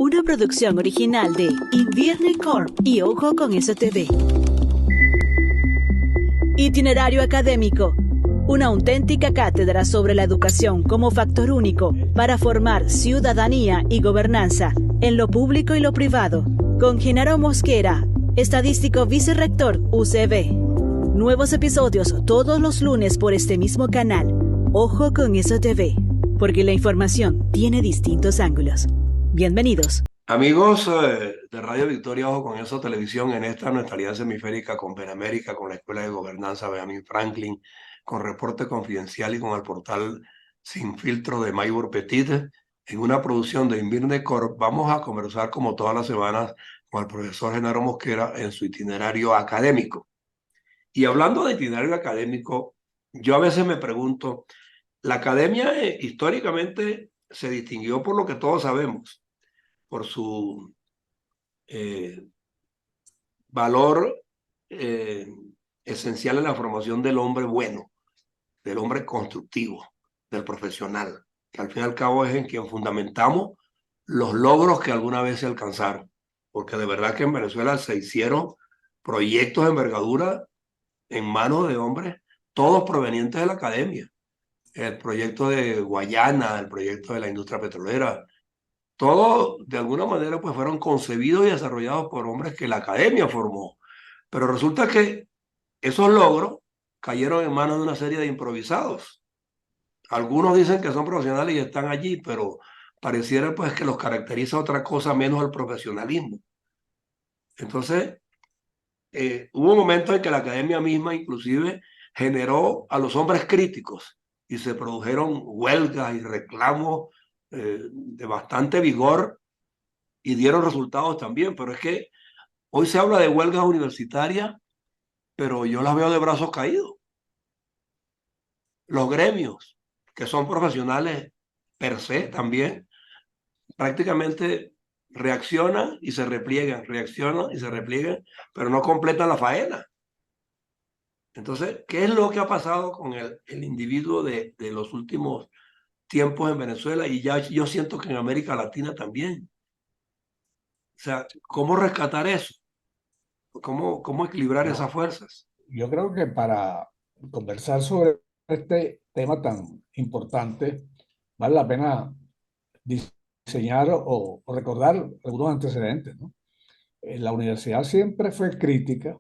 una producción original de Invierne Corp y Ojo con eso TV. Itinerario académico. Una auténtica cátedra sobre la educación como factor único para formar ciudadanía y gobernanza en lo público y lo privado. Con Genaro Mosquera, estadístico vicerrector UCB. Nuevos episodios todos los lunes por este mismo canal. Ojo con eso TV, porque la información tiene distintos ángulos. Bienvenidos. Amigos de Radio Victoria, Ojo con eso, televisión, en esta nuestra alianza hemisférica con Penamérica, con la Escuela de Gobernanza Benjamin Franklin, con Reporte Confidencial y con el portal Sin Filtro de Maybor Petit, en una producción de Invirne Corp, vamos a conversar como todas las semanas con el profesor Genaro Mosquera en su itinerario académico. Y hablando de itinerario académico, yo a veces me pregunto, la academia históricamente se distinguió por lo que todos sabemos, por su eh, valor eh, esencial en la formación del hombre bueno, del hombre constructivo, del profesional, que al fin y al cabo es en quien fundamentamos los logros que alguna vez se alcanzaron. Porque de verdad que en Venezuela se hicieron proyectos de envergadura en manos de hombres, todos provenientes de la academia. El proyecto de Guayana, el proyecto de la industria petrolera, todos de alguna manera pues fueron concebidos y desarrollados por hombres que la academia formó. Pero resulta que esos logros cayeron en manos de una serie de improvisados. Algunos dicen que son profesionales y están allí, pero pareciera pues que los caracteriza otra cosa menos el profesionalismo. Entonces, hubo momentos en que la academia misma inclusive generó a los hombres críticos y se produjeron huelgas y reclamos de bastante vigor y dieron resultados también, pero es que hoy se habla de huelgas universitarias, pero yo las veo de brazos caídos. Los gremios, que son profesionales per se también, prácticamente reaccionan y se repliegan, pero no completan la faena. Entonces, ¿qué es lo que ha pasado con el individuo de los últimos tiempos en Venezuela? Y ya yo siento que en América Latina también. O sea, ¿cómo rescatar eso? ¿Cómo equilibrar Bueno, esas fuerzas? yo creo que para conversar sobre este tema tan importante, vale la pena diseñar o recordar algunos antecedentes, ¿no? La universidad siempre fue crítica,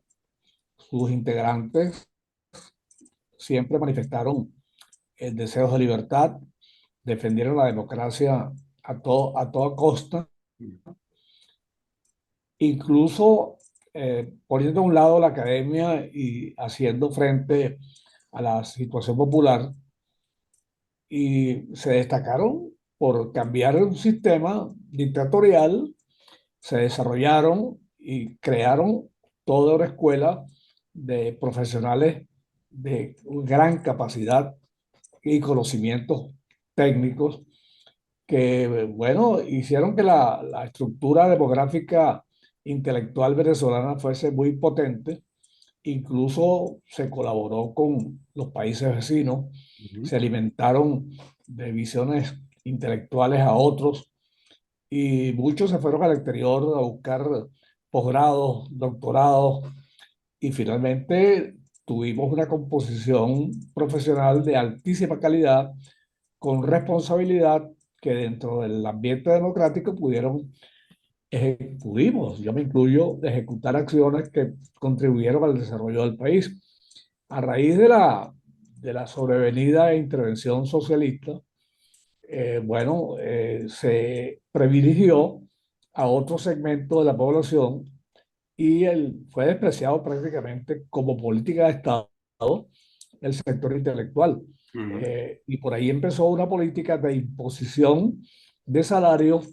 sus integrantes siempre manifestaron el deseo de libertad, defendieron la democracia a toda costa, incluso poniendo a un lado la academia y haciendo frente a la situación popular, y se destacaron por cambiar un sistema dictatorial, se desarrollaron y crearon toda una escuela de profesionales de gran capacidad y conocimientos técnicos que, bueno, hicieron que la estructura demográfica intelectual venezolana fuese muy potente. Incluso se colaboró con los países vecinos, Ujú. se alimentaron de visiones intelectuales a otros y muchos se fueron al exterior a buscar posgrados, doctorados y finalmente tuvimos una composición profesional de altísima calidad con responsabilidad que dentro del ambiente democrático pudimos, yo me incluyo, de ejecutar acciones que contribuyeron al desarrollo del país. A raíz de la sobrevenida intervención socialista, se privilegió a otro segmento de la población y fue despreciado prácticamente como política de Estado el sector intelectual. Ujú. Y por ahí empezó una política de imposición de salarios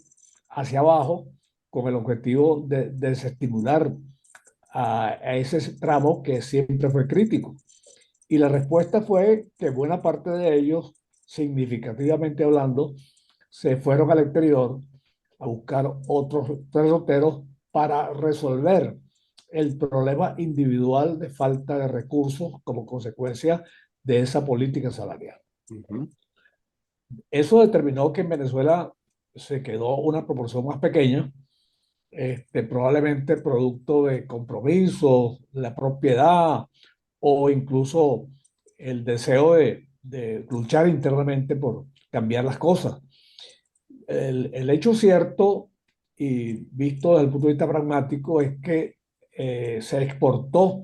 hacia abajo con el objetivo de desestimular a ese tramo que siempre fue crítico. Y la respuesta fue que buena parte de ellos, significativamente hablando, se fueron al exterior a buscar otros derroteros para resolver el problema individual de falta de recursos como consecuencia de esa política salarial. Ujú. Eso determinó que en Venezuela se quedó una proporción más pequeña, probablemente producto de compromisos, la propiedad o incluso el deseo de luchar internamente por cambiar las cosas. El hecho cierto y visto desde el punto de vista pragmático es que se exportó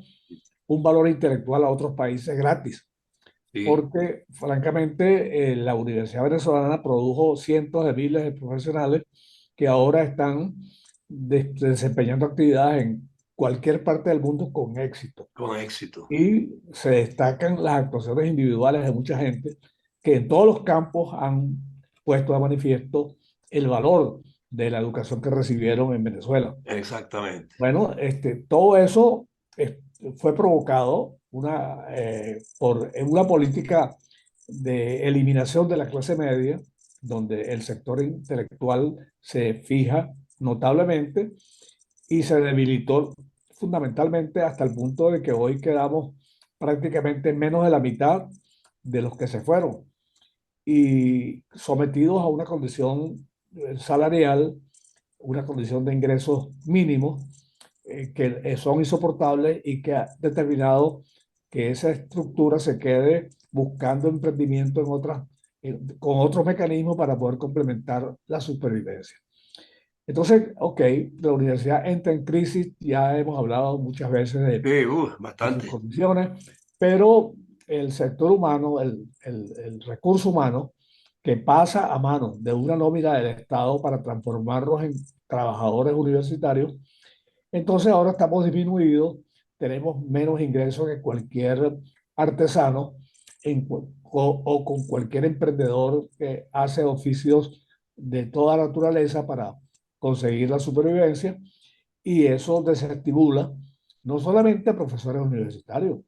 un valor intelectual a otros países gratis, Sí, porque francamente la Universidad Venezolana produjo cientos de miles de profesionales que ahora están desempeñando actividades en cualquier parte del mundo con éxito. con éxito. Y se destacan las actuaciones individuales de mucha gente que en todos los campos han puesto de manifiesto el valor de la educación que recibieron en Venezuela. Exactamente. Bueno, todo eso fue provocado por una política de eliminación de la clase media, donde el sector intelectual se fija notablemente y se debilitó fundamentalmente hasta el punto de que hoy quedamos prácticamente menos de la mitad de los que se fueron y sometidos a una condición salarial, una condición de ingresos mínimos que son insoportables y que ha determinado que esa estructura se quede buscando emprendimiento con otros mecanismos para poder complementar la supervivencia. Entonces, ok, la universidad entra en crisis, ya hemos hablado muchas veces Sí, de sus bastante. condiciones, pero el sector humano, el recurso humano, que pasa a manos de una nómina del Estado para transformarlos en trabajadores universitarios, entonces ahora estamos disminuidos, tenemos menos ingresos que cualquier artesano o con cualquier emprendedor que hace oficios de toda naturaleza para conseguir la supervivencia y eso desestimula no solamente a profesores universitarios,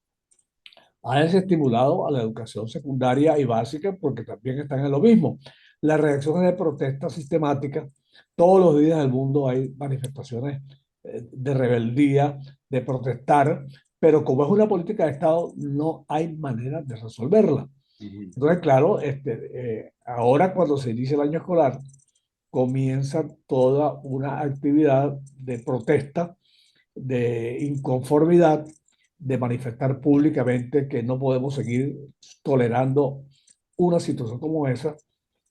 ha desestimulado a la educación secundaria y básica porque también están en lo mismo. Las reacciones de protesta sistemáticas, todos los días del mundo hay manifestaciones de rebeldía, de protestar, pero como es una política de Estado, no hay manera de resolverla. Ujú. Entonces, claro, ahora cuando se inicia el año escolar, comienza toda una actividad de protesta, de inconformidad, de manifestar públicamente que no podemos seguir tolerando una situación como esa.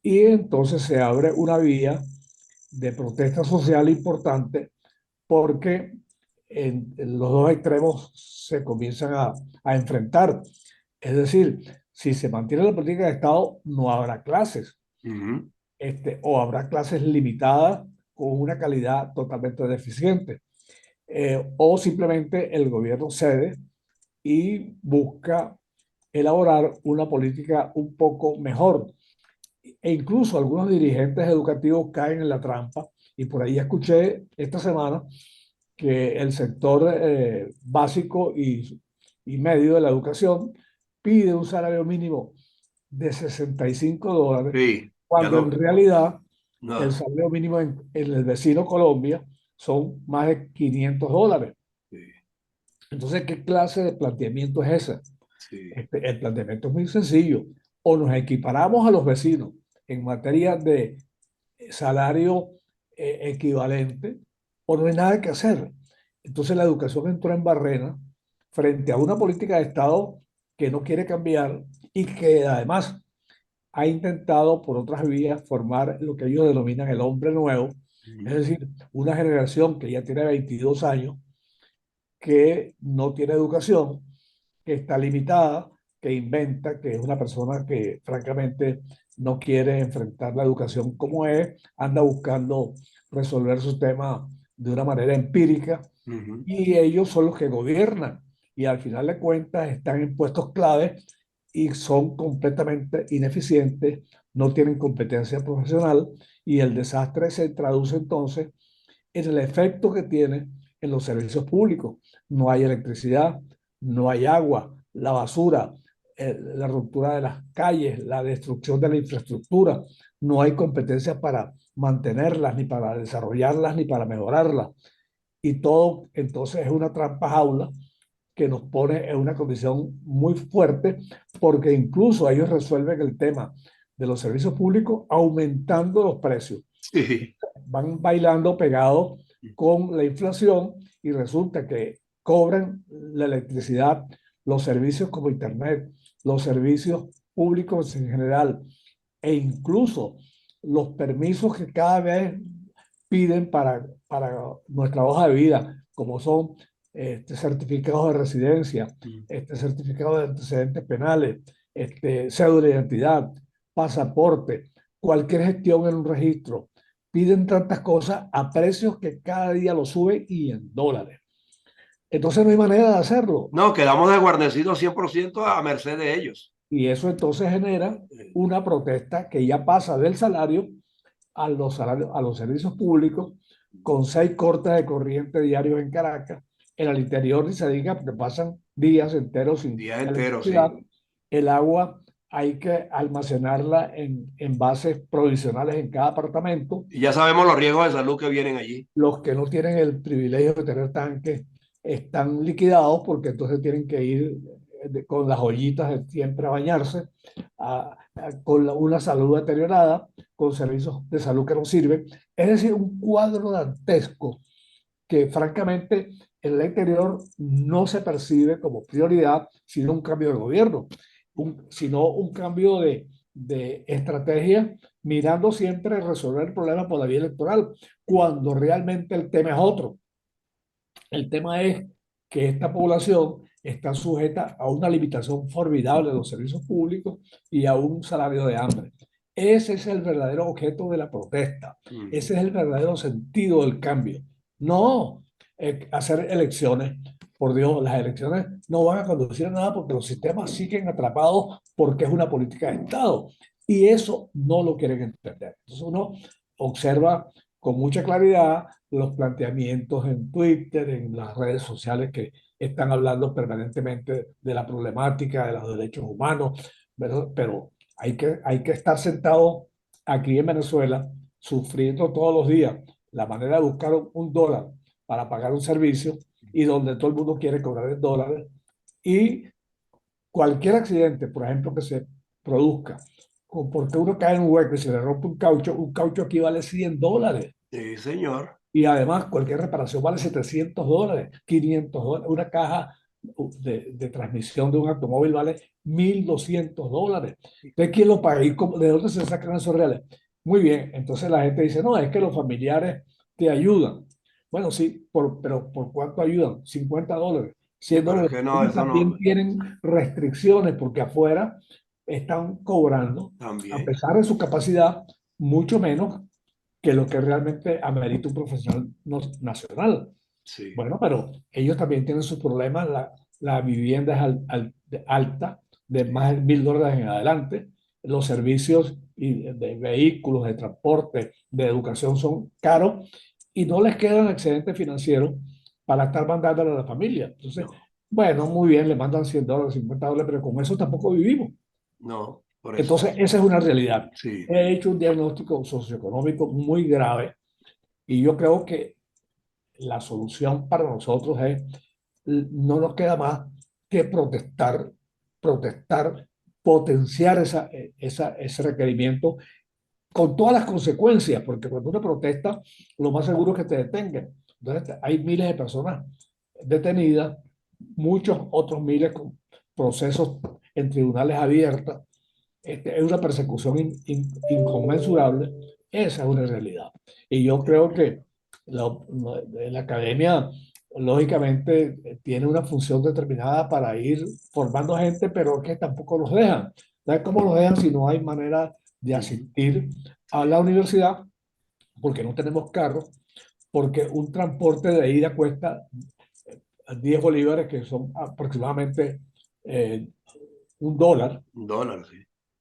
Y entonces se abre una vía de protesta social importante porque en los dos extremos se comienzan a enfrentar. Es decir, si se mantiene la política de Estado, no habrá clases, Ujú. o habrá clases limitadas con una calidad totalmente deficiente. O simplemente el gobierno cede y busca elaborar una política un poco mejor. E incluso algunos dirigentes educativos caen en la trampa y por ahí escuché esta semana que el sector básico y medio de la educación pide un salario mínimo de $65, Sí, ya cuando en lo, realidad el no, salario mínimo en el vecino Colombia son más de $500. sí, Entonces, ¿qué clase de planteamiento es ese? sí, El planteamiento es muy sencillo. O nos equiparamos a los vecinos en materia de salario equivalente, o no hay nada que hacer. Entonces, la educación entró en barrena frente a una política de Estado que no quiere cambiar y que además ha intentado por otras vías formar lo que ellos denominan el hombre nuevo, es ujú, decir, una generación que ya tiene 22 años, que no tiene educación, que está limitada, que inventa, que es una persona que francamente no quiere enfrentar la educación como es, anda buscando resolver sus temas de una manera empírica ujú, y ellos son los que gobiernan y al final de cuentas están en puestos clave y son completamente ineficientes, no tienen competencia profesional y el desastre se traduce entonces en el efecto que tiene en los servicios públicos. No hay electricidad, no hay agua, la basura, la ruptura de las calles, la destrucción de la infraestructura. No hay competencias para mantenerlas, ni para desarrollarlas, ni para mejorarlas. Y todo entonces es una trampa jaula que nos pone en una condición muy fuerte porque incluso ellos resuelven el tema de los servicios públicos aumentando los precios. Sí. Van bailando pegados con la inflación y resulta que cobran la electricidad, los servicios como Internet, los servicios públicos en general e incluso los permisos que cada vez piden para nuestra hoja de vida, como son certificados de residencia, certificados de antecedentes penales, cédula de identidad, pasaporte, cualquier gestión en un registro. Piden tantas cosas a precios que cada día lo suben y en dólares. Entonces no hay manera de hacerlo. No, quedamos desguarnecidos 100% a merced de ellos. Y eso entonces genera una protesta que ya pasa del salario a los servicios públicos, con 6 cortes de corriente diarios en Caracas. En el interior ni se diga porque pasan días enteros sin Días enteros, electricidad. sí. El agua hay que almacenarla en envases provisionales en cada apartamento. Y ya sabemos los riesgos de salud que vienen allí. Los que no tienen el privilegio de tener tanques están liquidados porque entonces tienen que ir con las ollitas de siempre a bañarse, con una salud deteriorada, con servicios de salud que no sirven. Es decir, un cuadro dantesco que francamente en el exterior no se percibe como prioridad, sino un cambio de gobierno, sino un cambio de estrategia, mirando siempre resolver el problema por la vía electoral, cuando realmente el tema es otro. El tema es que esta población está sujeta a una limitación formidable de los servicios públicos y a un salario de hambre. Ese es el verdadero objeto de la protesta. Ese es el verdadero sentido del cambio. No hacer elecciones. Por Dios, las elecciones no van a conducir a nada porque los sistemas siguen atrapados porque es una política de Estado. Y eso no lo quieren entender. Entonces uno observa con mucha claridad los planteamientos en Twitter, en las redes sociales que están hablando permanentemente de la problemática de los derechos humanos, pero hay que estar sentado aquí en Venezuela sufriendo todos los días la manera de buscar un dólar para pagar un servicio y donde todo el mundo quiere cobrar en dólares y cualquier accidente, por ejemplo, que se produzca, porque uno cae en un hueco y se le rompe un caucho equivale a $100. Sí, señor. Y además, cualquier reparación vale $700, $500. Una caja de transmisión de un automóvil vale $1,200. ¿De quién lo paga? ¿De dónde se sacan esos reales? Muy bien, entonces la gente dice, no, es que los familiares te ayudan. Bueno, sí, pero ¿por cuánto ayudan? $50, Pero es $100. que no, Ellos eso no. también tienen restricciones porque afuera están cobrando, a También. pesar de su capacidad, mucho menos que lo que realmente amerita un profesional nacional. Sí. Bueno, pero ellos también tienen sus problemas. La vivienda es alta, de más de $1,000 en adelante. Los servicios de vehículos, de transporte, de educación son caros y no les quedan excedentes financieros para estar mandándole a la familia. Entonces, No, bueno, muy bien, le mandan $100, $50, pero con eso tampoco vivimos. no, por eso. Entonces, esa es una realidad. Sí. He hecho un diagnóstico socioeconómico muy grave y yo creo que la solución para nosotros es, no nos queda más que protestar, potenciar ese requerimiento con todas las consecuencias, porque cuando uno protesta, lo más seguro es que te detengan. Entonces, hay miles de personas detenidas, muchos otros miles con procesos en tribunales abiertos. Es una persecución inconmensurable. Esa es una realidad. Y yo creo que la academia, lógicamente, tiene una función determinada para ir formando gente, pero que tampoco los dejan. ¿Sabes cómo los dejan si no hay manera de asistir a la universidad? Porque no tenemos carro, porque un transporte de ida cuesta 10 bolívares, que son aproximadamente $1. $1, sí.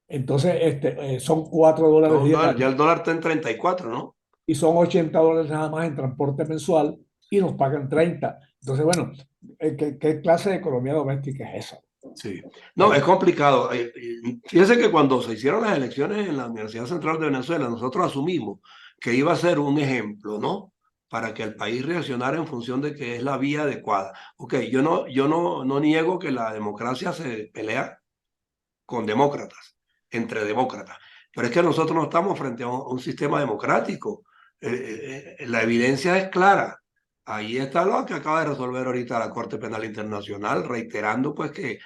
Entonces, son $4 $1. diarios Ya el dólar está en 34, ¿no? y son $80 nada más en transporte mensual y nos pagan 30. Entonces, bueno, ¿qué clase de economía doméstica es esa? Sí. No, es complicado. Fíjense que cuando se hicieron las elecciones en la Universidad Central de Venezuela, nosotros asumimos que iba a ser un ejemplo, ¿no? Para que el país reaccionara en función de que es la vía adecuada. Ok, yo no niego que la democracia se pelea con demócratas, entre demócratas. Pero es que nosotros no estamos frente a un sistema democrático. La evidencia es clara. Ahí está lo que acaba de resolver ahorita la Corte Penal Internacional, reiterando pues que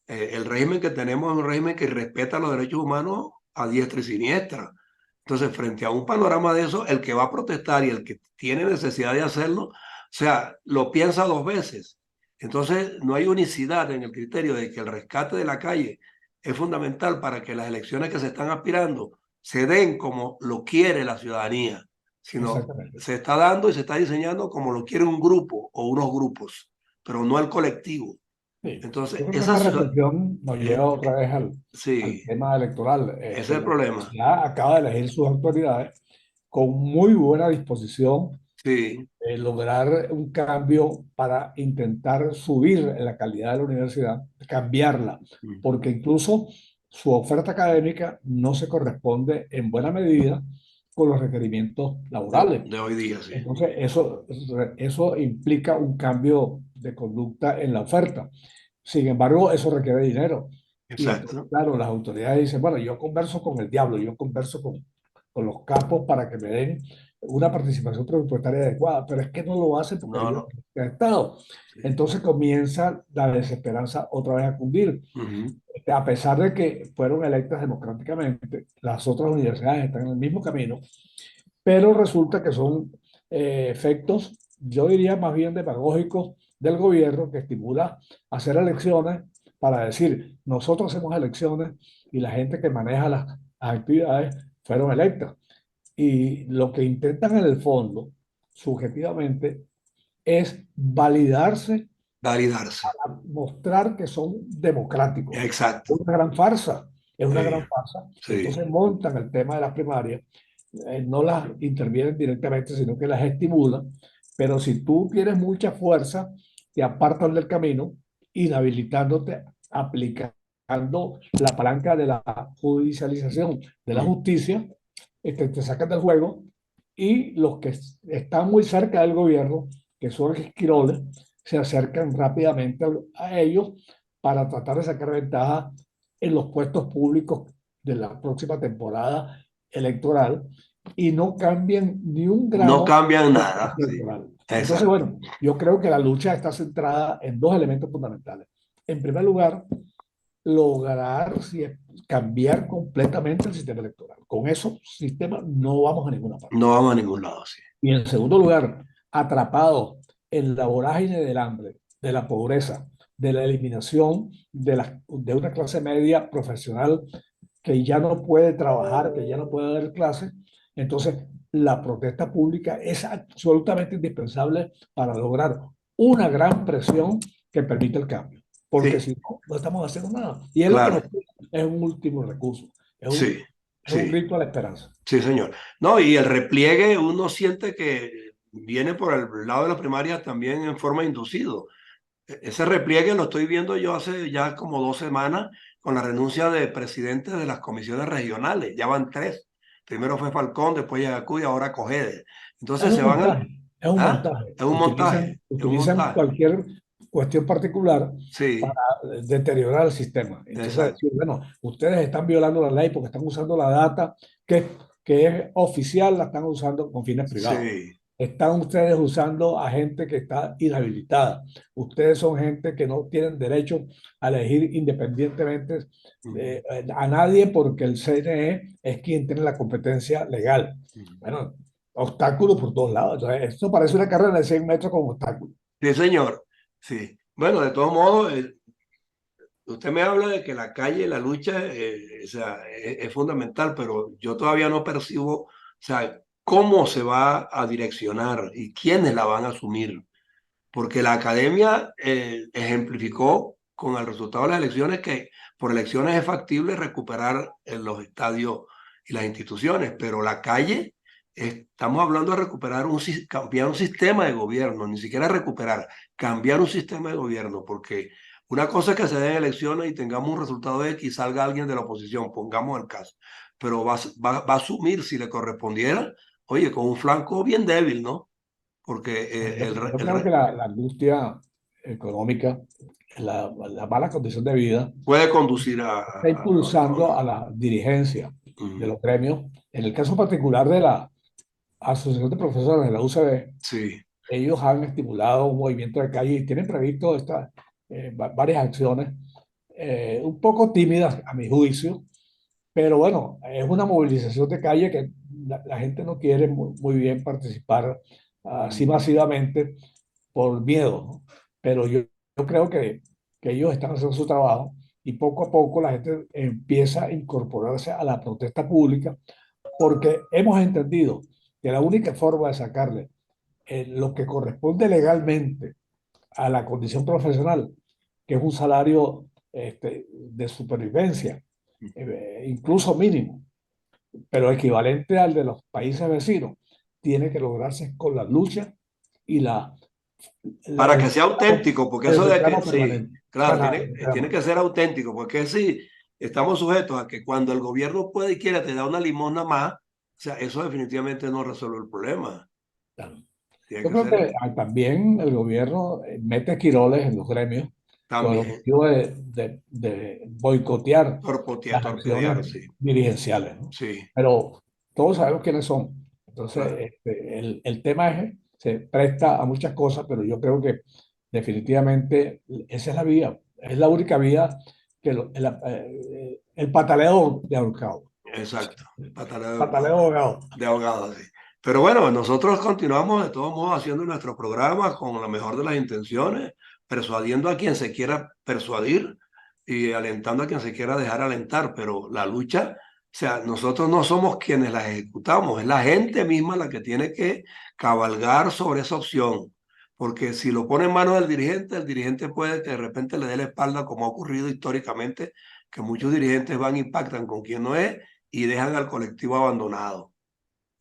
el régimen que tenemos es un régimen que respeta los derechos humanos a diestra y siniestra. Entonces, frente a un panorama de eso, el que va a protestar y el que tiene necesidad de hacerlo, o sea, lo piensa dos veces. Entonces, no hay unicidad en el criterio de que el rescate de la calle es fundamental para que las elecciones que se están aspirando se den como lo quiere la ciudadanía, sino Exactamente. se está dando y se está diseñando como lo quiere un grupo o unos grupos, pero no el colectivo. Sí. Entonces, Yo creo que esa esa ciudad, reflexión nos lleva otra vez al sí, tema electoral. ese es el La problema. universidad acaba de elegir sus autoridades con muy buena disposición Sí, de lograr un cambio para intentar subir en la calidad de la universidad, cambiarla, porque incluso su oferta académica no se corresponde en buena medida con los requerimientos laborales. de hoy día, sí. Entonces, eso implica un cambio de conducta en la oferta. Sin embargo, eso requiere dinero. Y entonces, Exacto. claro, las autoridades dicen, bueno, yo converso con el diablo, yo converso con los capos para que me den una participación presupuestaria adecuada, pero es que no lo hacen porque No, ellos no. han estado. Sí. Entonces comienza la desesperanza otra vez a cundir. Ujú. A pesar de que fueron electas democráticamente, las otras universidades están en el mismo camino, pero resulta que son efectos, yo diría más bien demagógicos del gobierno que estimula hacer elecciones para decir, nosotros hacemos elecciones y la gente que maneja las actividades fueron electas. Y lo que intentan en el fondo, subjetivamente, es validarse, Validarse. mostrar que son democráticos. Exacto. Es una gran farsa, es una Sí, gran farsa. sí. Entonces montan el tema de las primarias, no las intervienen directamente, sino que las estimulan. Pero si tú tienes mucha fuerza, te apartan del camino, inhabilitándote, aplicando la palanca de la judicialización de la Mm. justicia, te sacan del juego y los que están muy cerca del gobierno, que son esquiroles, se acercan rápidamente a ellos para tratar de sacar ventaja en los puestos públicos de la próxima temporada electoral y no cambian ni un No gramo cambian el nada. proceso Sí. electoral. Entonces, Exacto. bueno, yo creo que la lucha está centrada en dos elementos fundamentales. En primer lugar, lograr cambiar completamente el sistema electoral. Con eso sistema no vamos a ninguna parte. No vamos a ningún lado, sí. Y en segundo lugar, atrapados en la vorágine del hambre, de la pobreza, de la eliminación de una clase media profesional que ya no puede trabajar, que ya no puede dar clases, entonces la protesta pública es absolutamente indispensable para lograr una gran presión que permita el cambio. Porque Sí, si no, no estamos haciendo nada. Y es lo que nos claro. es un último recurso, Sí, es un sí. grito a la esperanza. Sí, señor. No, y el repliegue uno siente que viene por el lado de las primarias también en forma inducido. Ese repliegue lo estoy viendo yo hace ya como 2 semanas con la renuncia de presidentes de las comisiones regionales. Ya van tres. Primero fue Falcón, después Yagacuy, ahora Cogede. Es Entonces se un van montaje, es un ¿Ah? montaje. Es un montaje, es un Utilizan montaje. cualquier cuestión particular Sí, para deteriorar el sistema. Entonces, exacto. decir, bueno, ustedes están violando la ley porque están usando la data que es oficial, la están usando con fines privados. Sí. Están ustedes usando a gente que está inhabilitada. Ustedes son gente que no tienen derecho a elegir independientemente Ujú, a nadie porque el CNE es quien tiene la competencia legal. ujú. Bueno, obstáculos por todos lados. Entonces, esto parece una carrera de 100 metros con obstáculos. Sí, señor. Sí. Bueno, de todos modos, usted me habla de que la calle, la lucha, o sea, es fundamental, pero yo todavía no percibo, o sea, cómo se va a direccionar y quiénes la van a asumir. Porque la academia ejemplificó con el resultado de las elecciones que por elecciones es factible recuperar los estadios y las instituciones, pero la calle, estamos hablando de recuperar cambiar un sistema de gobierno, ni siquiera recuperar, cambiar un sistema de gobierno, porque una cosa es que se den elecciones y tengamos un resultado X y salga alguien de la oposición, pongamos el caso, pero va a asumir si le correspondiera, oye, con un flanco bien débil, ¿no? Porque Bueno, yo creo que la angustia económica, la mala condición de vida, Puede conducir está impulsando a la dirigencia de los gremios. En el caso particular de la Asociación de Profesores de la UCB, Sí, ellos han estimulado un movimiento de calle y tienen previsto varias acciones, un poco tímidas a mi juicio, pero bueno, es una movilización de calle que la gente no quiere muy bien participar así masivamente por miedo, ¿no? Pero yo creo que ellos están haciendo su trabajo y poco a poco la gente empieza a incorporarse a la protesta pública porque hemos entendido que la única forma de sacarle lo que corresponde legalmente a la condición profesional, que es un salario de supervivencia, incluso mínimo, pero equivalente al de los países vecinos, tiene que lograrse con la lucha y para que sea auténtico, porque el eso de que, reclamo sí, permanente. claro, tiene que ser auténtico, porque sí, estamos sujetos a que cuando el gobierno puede y quiere te da una limosna más, o sea, eso definitivamente no resuelve el problema. Claro. Tiene Yo que creo ser que también el gobierno mete quiroles en los gremios con el también objetivo de boicotear las torpedear, acciones sí, dirigenciales, ¿no? sí, Pero todos sabemos quiénes son. Entonces, claro, el tema se presta a muchas cosas, pero yo creo que definitivamente esa es la vía. Es la única vía que el pataleo de ahorcado. exacto, Pataleo de ahorcado. de ahogado, sí. Pero bueno, nosotros continuamos de todos modos haciendo nuestros programas con la mejor de las intenciones, persuadiendo a quien se quiera persuadir y alentando a quien se quiera dejar alentar, pero la lucha, o sea, nosotros no somos quienes la ejecutamos, es la gente misma la que tiene que cabalgar sobre esa opción, porque si lo pone en manos del dirigente, el dirigente puede que de repente le dé la espalda, como ha ocurrido históricamente, que muchos dirigentes van y pactan con quien no es y dejan al colectivo abandonado.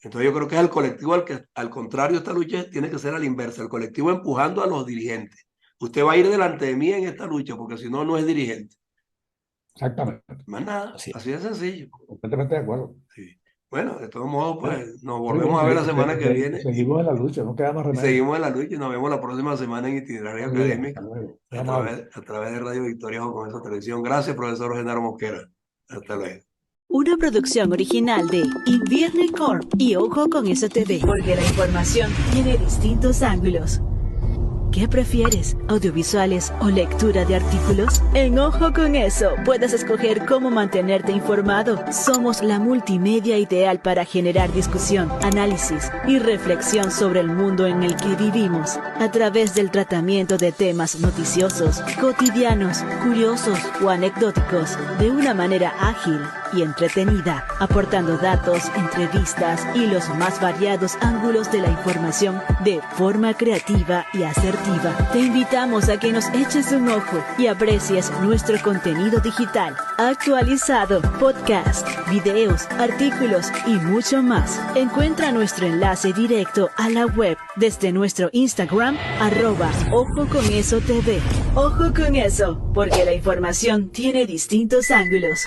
Entonces yo creo que es el colectivo al contrario, esta lucha tiene que ser a la inversa, el colectivo empujando a los dirigentes. Usted va a ir delante de mí en esta lucha, porque si no, no es dirigente. Exactamente. Más nada, Así es. así de sencillo. Completamente de acuerdo. Sí. Bueno, de todos modos, Bueno, pues nos muy volvemos bien, a ver la semana que viene seguimos en la lucha, no queda más y remedio. seguimos en la lucha y nos vemos la próxima semana en Itinerario Muy bien, hasta Académico luego. Muy amable. a través de Radio Victoria con esa televisión. Gracias, profesor Genaro Mosquera. Hasta luego. Una producción original de Invierne Corp y Ojo con eso TV, porque la información tiene distintos ángulos. ¿Qué prefieres? ¿Audiovisuales o lectura de artículos? En Ojo con eso puedes escoger cómo mantenerte informado. Somos la multimedia ideal para generar discusión, análisis y reflexión sobre el mundo en el que vivimos, a través del tratamiento de temas noticiosos, cotidianos, curiosos o anecdóticos, de una manera ágil y entretenida, aportando datos, entrevistas y los más variados ángulos de la información de forma creativa y asertiva. Te invitamos a que nos eches un ojo y aprecies nuestro contenido digital, actualizado, podcast, videos, artículos y mucho más. Encuentra nuestro enlace directo a la web desde nuestro Instagram, @OjoConEsoTV. Ojo con eso, porque la información tiene distintos ángulos.